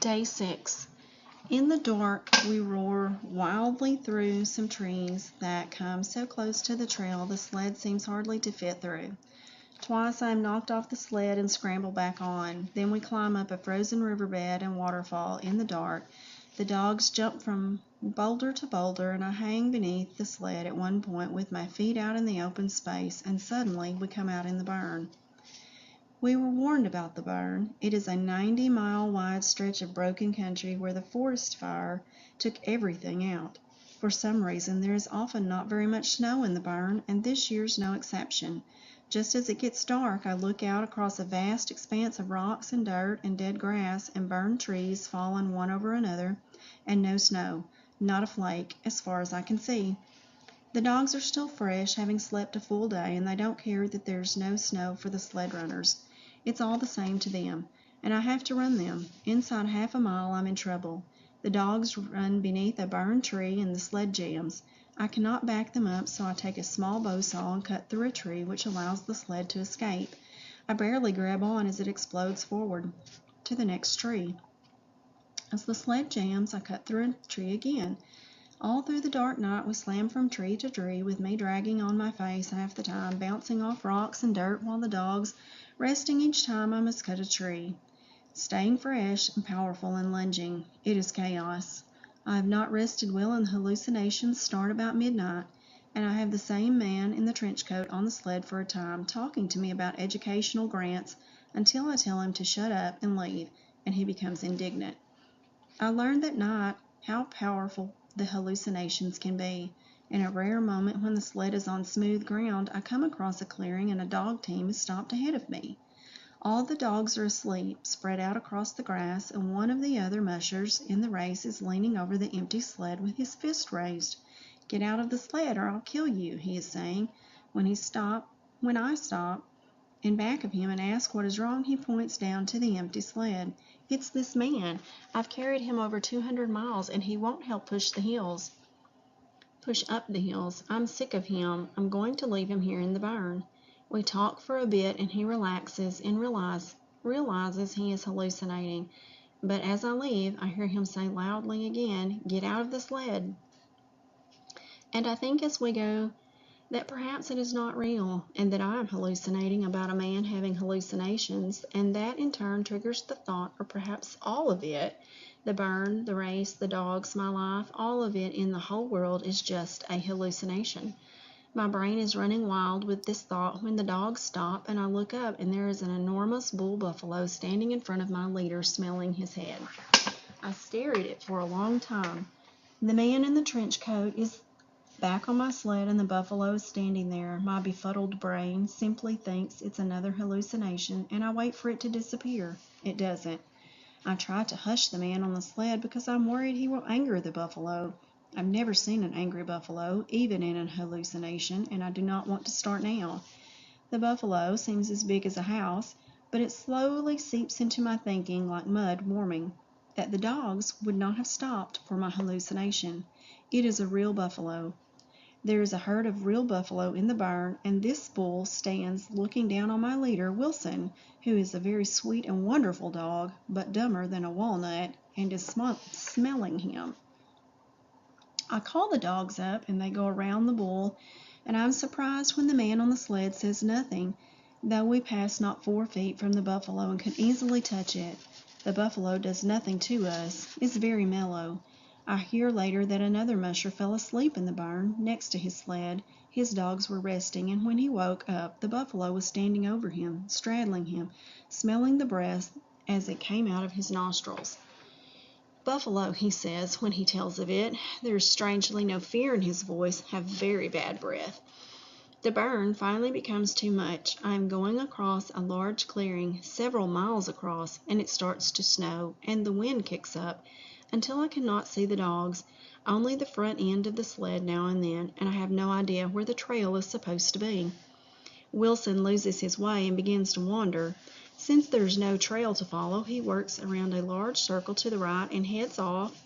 Day 6. In the dark, we roar wildly through some trees that come so close to the trail the sled seems hardly to fit through. Twice I am knocked off the sled and scramble back on. Then we climb up a frozen riverbed and waterfall in the dark. The dogs jump from boulder to boulder, and I hang beneath the sled at one point with my feet out in the open space, and suddenly we come out in the burn. We were warned about the burn. It is a 90-mile wide stretch of broken country where the forest fire took everything out. For some reason, there is often not very much snow in the burn, and this year's no exception. Just as it gets dark, I look out across a vast expanse of rocks and dirt and dead grass and burned trees fallen one over another, and no snow, not a flake, as far as I can see. The dogs are still fresh, having slept a full day, and they don't care that there's no snow for the sled runners. It's all the same to them, and I have to run them. Inside half a mile, I'm in trouble. The dogs run beneath a burned tree, and the sled jams. I cannot back them up, so I take a small bow saw and cut through a tree, which allows the sled to escape. I barely grab on as it explodes forward to the next tree. As the sled jams, I cut through a tree again. All through the dark night we slam from tree to tree, with me dragging on my face half the time, bouncing off rocks and dirt, while the dogs resting each time I must cut a tree, staying fresh and powerful and lunging. It is chaos. I have not rested well, and the hallucinations start about midnight, and I have the same man in the trench coat on the sled for a time, talking to me about educational grants, until I tell him to shut up and leave, and he becomes indignant. I learned that night how powerful the hallucinations can be. In a rare moment when the sled is on smooth ground, I come across a clearing and a dog team is stopped ahead of me. All the dogs are asleep, spread out across the grass, and one of the other mushers in the race is leaning over the empty sled with his fist raised. "Get out of the sled or I'll kill you," he is saying. When I stop in back of him and ask what is wrong, he points down to the empty sled. "It's this man. I've carried him over 200 miles, and he won't help push up the hills. I'm sick of him. I'm going to leave him here in the burn." We talk for a bit, and he relaxes and realizes he is hallucinating. But as I leave, I hear him say loudly again, "Get out of the sled." And I think as we go that perhaps it is not real, and that I am hallucinating about a man having hallucinations, and that in turn triggers the thought, or perhaps all of it, the burn, the race, the dogs, my life, all of it in the whole world is just a hallucination. My brain is running wild with this thought when the dogs stop, and I look up, and there is an enormous bull buffalo standing in front of my leader, smelling his head. I stare at it for a long time. The man in the trench coat is back on my sled, and the buffalo is standing there. My befuddled brain simply thinks it's another hallucination, and I wait for it to disappear. It doesn't. I try to hush the man on the sled because I'm worried he will anger the buffalo. I've never seen an angry buffalo, even in an hallucination, and I do not want to start now. The buffalo seems as big as a house, but it slowly seeps into my thinking like mud warming, that the dogs would not have stopped for my hallucination. It is a real buffalo. There is a herd of real buffalo in the barn, and this bull stands looking down on my leader, Wilson, who is a very sweet and wonderful dog, but dumber than a walnut, and is smelling him. I call the dogs up, and they go around the bull, and I'm surprised when the man on the sled says nothing, though we pass not 4 feet from the buffalo and could easily touch it. The buffalo does nothing to us, is very mellow. I hear later that another musher fell asleep in the barn next to his sled. His dogs were resting, and when he woke up, the buffalo was standing over him, straddling him, smelling the breath as it came out of his nostrils. Buffalo, he says when he tells of it, there is strangely no fear in his voice, have very bad breath. The burn finally becomes too much. I am going across a large clearing, several miles across, and it starts to snow, and the wind kicks up, until I cannot see the dogs, only the front end of the sled now and then, and I have no idea where the trail is supposed to be. Wilson loses his way and begins to wander. Since there is no trail to follow, he works around a large circle to the right and heads off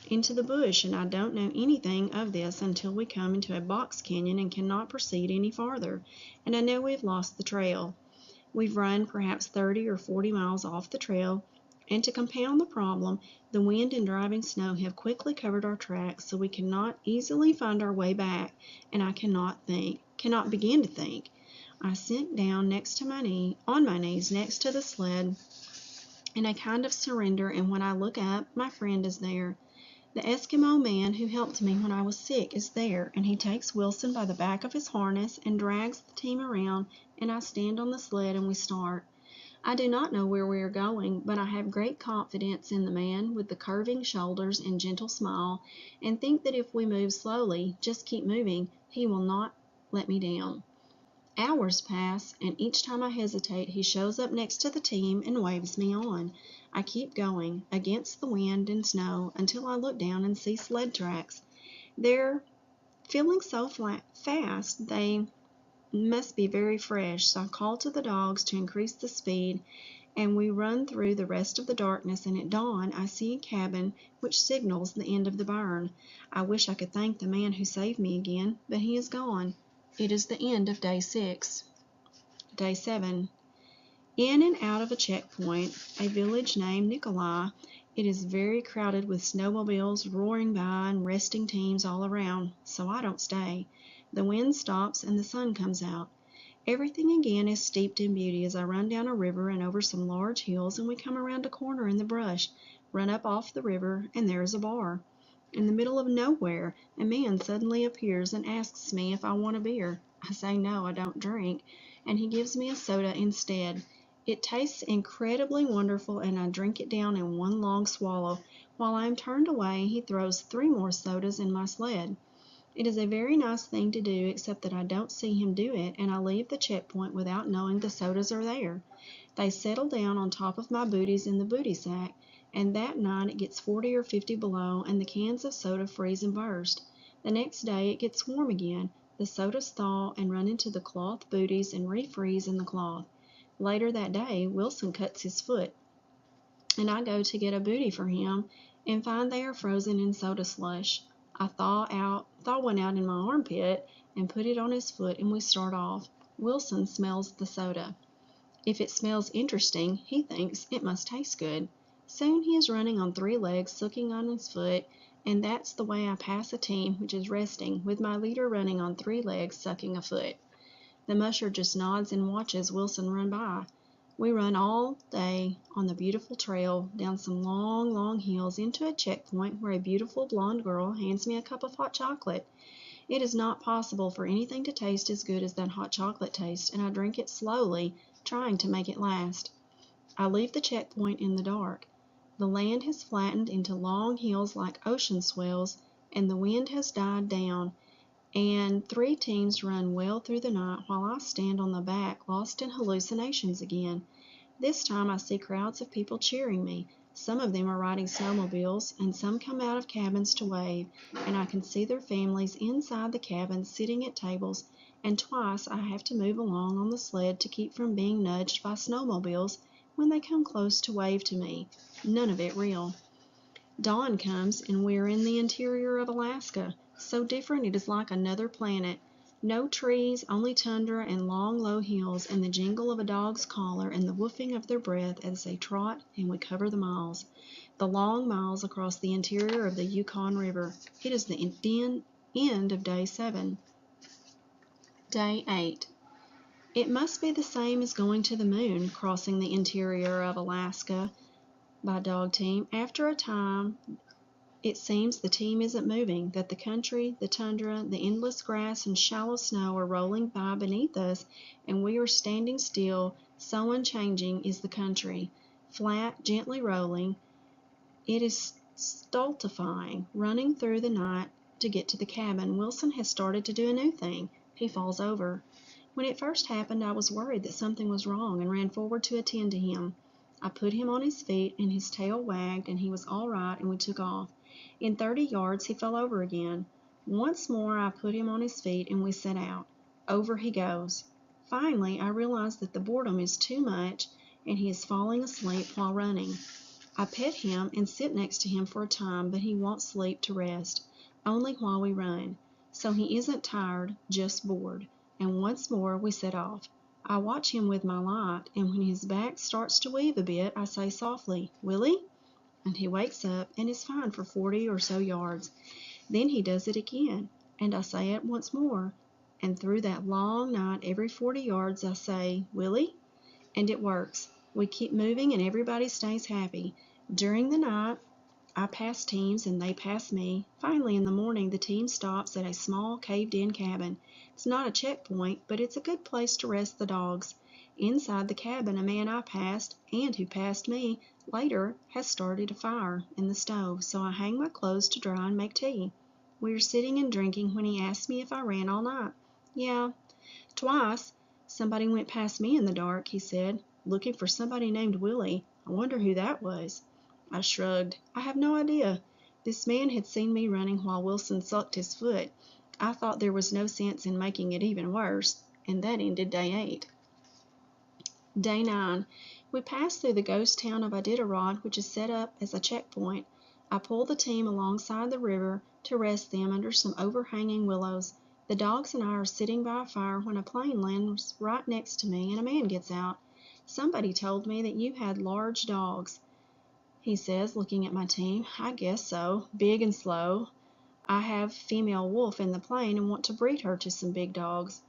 into the bush, and I don't know anything of this until we come into a box canyon and cannot proceed any farther, and I know we've lost the trail. We've run perhaps 30 or 40 miles off the trail, And to compound the problem, the wind and driving snow have quickly covered our tracks, so we cannot easily find our way back, and I cannot begin to think. I sink down on my knees next to the sled in a kind of surrender, and when I look up, my friend is there. The Eskimo man who helped me when I was sick is there, and he takes Wilson by the back of his harness and drags the team around, and I stand on the sled and we start. I do not know where we are going, but I have great confidence in the man with the curving shoulders and gentle smile, and think that if we move slowly, just keep moving, he will not let me down. Hours pass, and each time I hesitate, he shows up next to the team and waves me on. I keep going, against the wind and snow, until I look down and see sled tracks. They're feeling so fast, they must be very fresh, so I call to the dogs to increase the speed, and we run through the rest of the darkness, and at dawn I see a cabin which signals the end of the burn. I wish I could thank the man who saved me again, but he is gone. It is the end of day 6. Day 7. In and out of a checkpoint, a village named Nikolai. It is very crowded with snowmobiles roaring by and resting teams all around, so I don't stay. The wind stops and the sun comes out. Everything again is steeped in beauty as I run down a river and over some large hills, and we come around a corner in the brush, run up off the river, and there is a bar. In the middle of nowhere, a man suddenly appears and asks me if I want a beer. I say no, I don't drink, and he gives me a soda instead. It tastes incredibly wonderful, and I drink it down in one long swallow. While I am turned away, he throws 3 more sodas in my sled. It is a very nice thing to do, except that I don't see him do it, and I leave the checkpoint without knowing the sodas are there. They settle down on top of my booties in the booty sack, and that night it gets 40 or 50 below, and the cans of soda freeze and burst. The next day it gets warm again. The sodas thaw and run into the cloth booties and refreeze in the cloth. Later that day, Wilson cuts his foot, and I go to get a booty for him, and find they are frozen in soda slush. I thaw one out in my armpit and put it on his foot, and we start off. Wilson smells the soda. If it smells interesting, he thinks it must taste good. Soon he is running on 3 legs, sucking on his foot, and that's the way I pass a team which is resting, with my leader running on 3 legs, sucking a foot. The musher just nods and watches Wilson run by. We run all day on the beautiful trail, down some long, long hills, into a checkpoint where a beautiful blonde girl hands me a cup of hot chocolate. It is not possible for anything to taste as good as that hot chocolate tastes, and I drink it slowly, trying to make it last. I leave the checkpoint in the dark. The land has flattened into long hills like ocean swells, and the wind has died down, and 3 teams run well through the night while I stand on the back, lost in hallucinations again. This time I see crowds of people cheering me. Some of them are riding snowmobiles, and some come out of cabins to wave, and I can see their families inside the cabins sitting at tables, and twice I have to move along on the sled to keep from being nudged by snowmobiles when they come close to wave to me. None of it real. Dawn comes, and we are in the interior of Alaska, so different it is like another planet. No trees, only tundra and long, low hills, and the jingle of a dog's collar and the woofing of their breath as they trot, and we cover the miles. The long miles across the interior of the Yukon River. It is the end of day 7. Day 8. It must be the same as going to the moon, crossing the interior of Alaska by dog team. After a time, it seems the team isn't moving, that the country, the tundra, the endless grass and shallow snow are rolling by beneath us, and we are standing still. So unchanging is the country. Flat, gently rolling. It is stultifying, running through the night to get to the cabin. Wilson has started to do a new thing. He falls over. When it first happened, I was worried that something was wrong and ran forward to attend to him. I put him on his feet, and his tail wagged, and he was all right, and we took off. In 30 yards, he fell over again. Once more, I put him on his feet, and we set out. Over he goes. Finally, I realize that the boredom is too much, and he is falling asleep while running. I pet him and sit next to him for a time, but he won't sleep to rest, only while we run. So he isn't tired, just bored. And once more we set off. I watch him with my light, and when his back starts to weave a bit, I say softly, "Willie?" And he wakes up and is fine for 40 or so yards. Then he does it again, and I say it once more, and through that long night every 40 yards I say, "Willie?" And it works. We keep moving and everybody stays happy. During the night I pass teams and they pass me. Finally, in the morning, the team stops at a small caved-in cabin. It's not a checkpoint, but it's a good place to rest the dogs. Inside the cabin, a man I passed, and who passed me later, has started a fire in the stove, so I hang my clothes to dry and make tea. We are sitting and drinking when he asked me if I ran all night. Yeah, twice. Somebody went past me in the dark, he said, looking for somebody named Willie. I wonder who that was. I shrugged. I have no idea. This man had seen me running while Wilson sucked his foot. I thought there was no sense in making it even worse, and that ended day 8. Day 9. We passed through the ghost town of Iditarod, which is set up as a checkpoint. I pull the team alongside the river to rest them under some overhanging willows. The dogs and I are sitting by a fire when a plane lands right next to me and a man gets out. "Somebody told me that you had large dogs," he says, looking at my team. "I guess so. Big and slow. I have female wolf in the plane and want to breed her to some big dogs."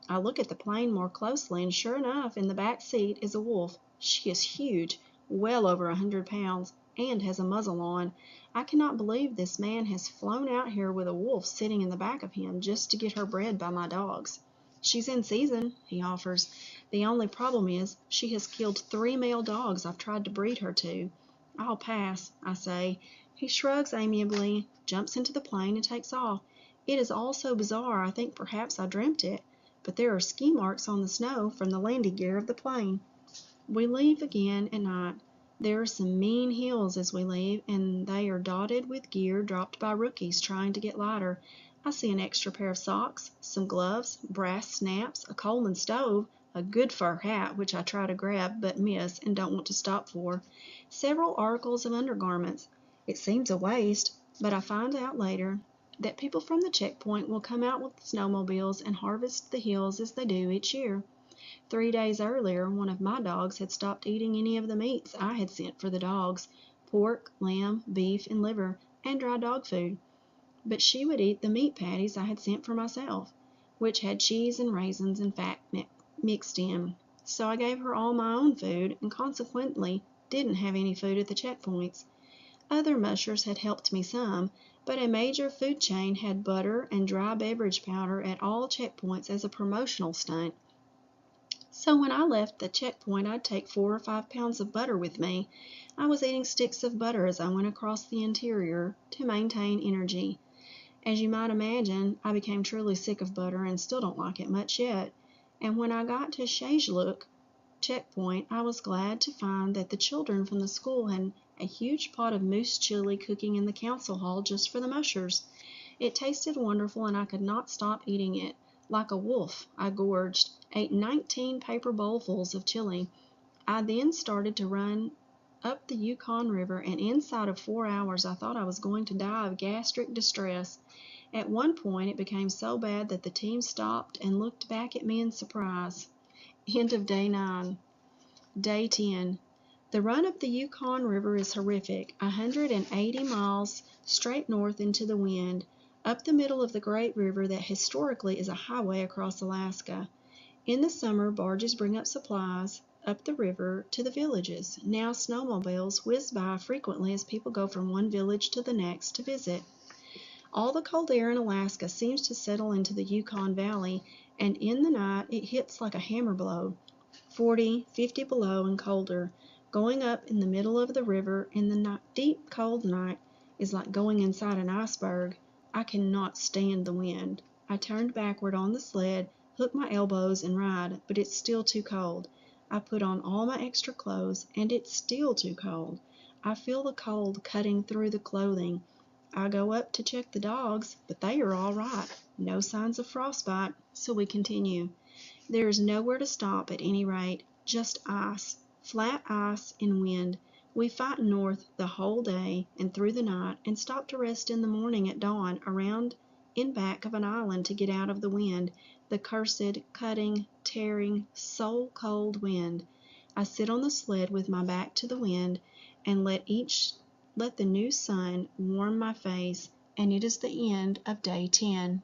I look at the plane more closely, and sure enough, in the back seat is a wolf. She is huge, well over 100 pounds, and has a muzzle on. I cannot believe this man has flown out here with a wolf sitting in the back of him just to get her bred by my dogs. "She's in season," he offers. "The only problem is she has killed 3 male dogs I've tried to breed her to." "I'll pass," I say. He shrugs amiably, jumps into the plane, and takes off. It is all so bizarre I think perhaps I dreamt it, but there are ski marks on the snow from the landing gear of the plane. We leave again at night. There are some mean hills as we leave, and they are dotted with gear dropped by rookies trying to get lighter. I see an extra pair of socks, some gloves, brass snaps, a Coleman stove, a good fur hat which I try to grab but miss and don't want to stop for, several articles of undergarments. It seems a waste, but I find out later that people from the checkpoint will come out with snowmobiles and harvest the hills as they do each year. 3 days earlier, one of my dogs had stopped eating any of the meats I had sent for the dogs, pork, lamb, beef, and liver, and dry dog food. But she would eat the meat patties I had sent for myself, which had cheese and raisins and fat mixed in. So I gave her all my own food, and consequently didn't have any food at the checkpoints. Other mushers had helped me some, but a major food chain had butter and dry beverage powder at all checkpoints as a promotional stunt. So when I left the checkpoint, I'd take 4 or 5 pounds of butter with me. I was eating sticks of butter as I went across the interior to maintain energy. As you might imagine, I became truly sick of butter and still don't like it much yet. And when I got to Shageluk checkpoint, I was glad to find that the children from the school had a huge pot of moose chili cooking in the council hall just for the mushers. It tasted wonderful, and I could not stop eating it. Like a wolf, I gorged, ate 19 paper bowlfuls of chili. I then started to run up the Yukon River, and inside of 4 hours I thought I was going to die of gastric distress. At one point it became so bad that the team stopped and looked back at me in surprise. End of day 9. Day 10. The run up the Yukon River is horrific, 180 miles straight north into the wind, up the middle of the great river that historically is a highway across Alaska. In the summer, barges bring up supplies up the river to the villages. Now snowmobiles whiz by frequently as people go from one village to the next to visit. All the cold air in Alaska seems to settle into the Yukon Valley, and in the night it hits like a hammer blow. 40, 50 below and colder. Going up in the middle of the river in the deep cold night is like going inside an iceberg. I cannot stand the wind. I turned backward on the sled, hook my elbows and ride, but it's still too cold. I put on all my extra clothes, and it's still too cold. I feel the cold cutting through the clothing. I go up to check the dogs, but they are all right. No signs of frostbite, so we continue. There is nowhere to stop at any rate, just ice, flat ice and wind. We fight north the whole day and through the night, and stop to rest in the morning at dawn around in back of an island to get out of the wind, the cursed, cutting, tearing, soul-cold wind. I sit on the sled with my back to the wind, and let the new sun warm my face, and it is the end of day 10.